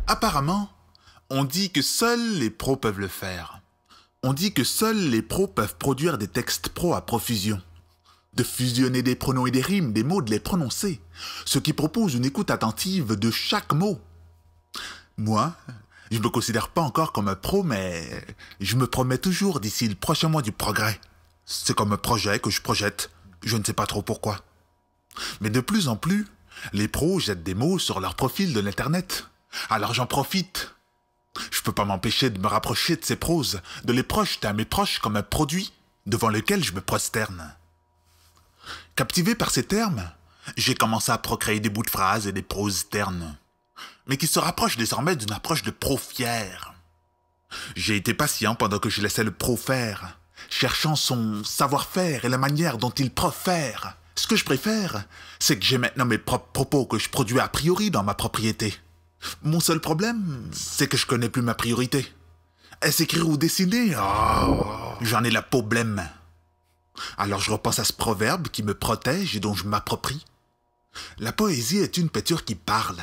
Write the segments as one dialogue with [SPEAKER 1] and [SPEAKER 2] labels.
[SPEAKER 1] Apparemment, on dit que seuls les pros peuvent le faire. On dit que seuls les pros peuvent produire des textes pros à profusion. De fusionner des pronoms et des rimes, des mots, de les prononcer. Ce qui propose une écoute attentive de chaque mot. Moi, je me considère pas encore comme un pro, mais je me promets toujours d'ici le prochain mois du progrès. C'est comme un projet que je projette, je ne sais pas trop pourquoi. Mais de plus en plus, les pros jettent des mots sur leur profil de l'internet. Alors j'en profite. Je peux pas m'empêcher de me rapprocher de ces proses, de les projeter à mes proches comme un produit devant lequel je me prosterne. Captivé par ces termes, j'ai commencé à procréer des bouts de phrases et des proses ternes, mais qui se rapprochent désormais d'une approche de pro fier. J'ai été patient pendant que je laissais le pro faire, cherchant son savoir-faire et la manière dont il profère. Ce que je préfère, c'est que j'ai maintenant mes propres propos que je produis a priori dans ma propriété. Mon seul problème, c'est que je connais plus ma priorité. Est-ce écrire ou dessiner? J'en ai la peau blême. Alors je repense à ce proverbe qui me protège et dont je m'approprie. La poésie est une peinture qui parle.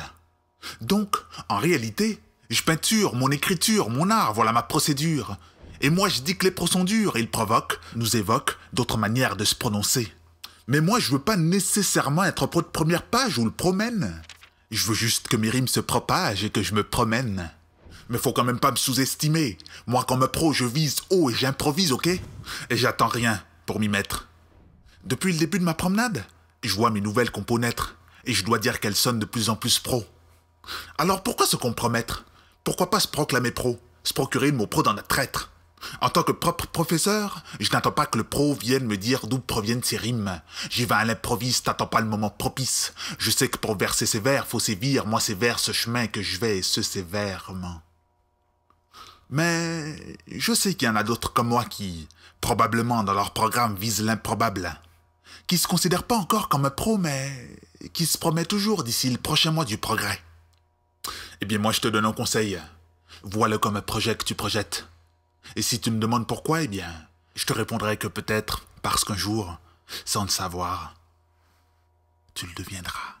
[SPEAKER 1] Donc, en réalité, je peinture, mon écriture, mon art, voilà ma procédure. Et moi je dis que les pros sont durs, et ils provoquent, nous évoquent d'autres manières de se prononcer. Mais moi je veux pas nécessairement être pro de première page ou le promène. Je veux juste que mes rimes se propagent et que je me promène. Mais faut quand même pas me sous-estimer. Moi comme pro, je vise haut et j'improvise, ok? Et j'attends rien pour m'y mettre. Depuis le début de ma promenade, je vois mes nouvelles compos naître, et je dois dire qu'elles sonnent de plus en plus pro. Alors pourquoi se compromettre? Pourquoi pas se proclamer pro? Se procurer le mot pro dans notre traître? En tant que propre professeur, je n'attends pas que le pro vienne me dire d'où proviennent ses rimes. J'y vais à l'improviste, t'attends pas le moment propice. Je sais que pour verser ses vers, faut sévir. Moi, c'est vers ce chemin que je vais, et ce sévèrement. Mais je sais qu'il y en a d'autres comme moi qui, probablement dans leur programme, visent l'improbable. Qui se considèrent pas encore comme un pro, mais qui se promet toujours d'ici le prochain mois du progrès. Eh bien, moi, je te donne un conseil. Vois-le comme un projet que tu projettes. Et si tu me demandes pourquoi, eh bien, je te répondrai que peut-être parce qu'un jour, sans le savoir, tu le deviendras.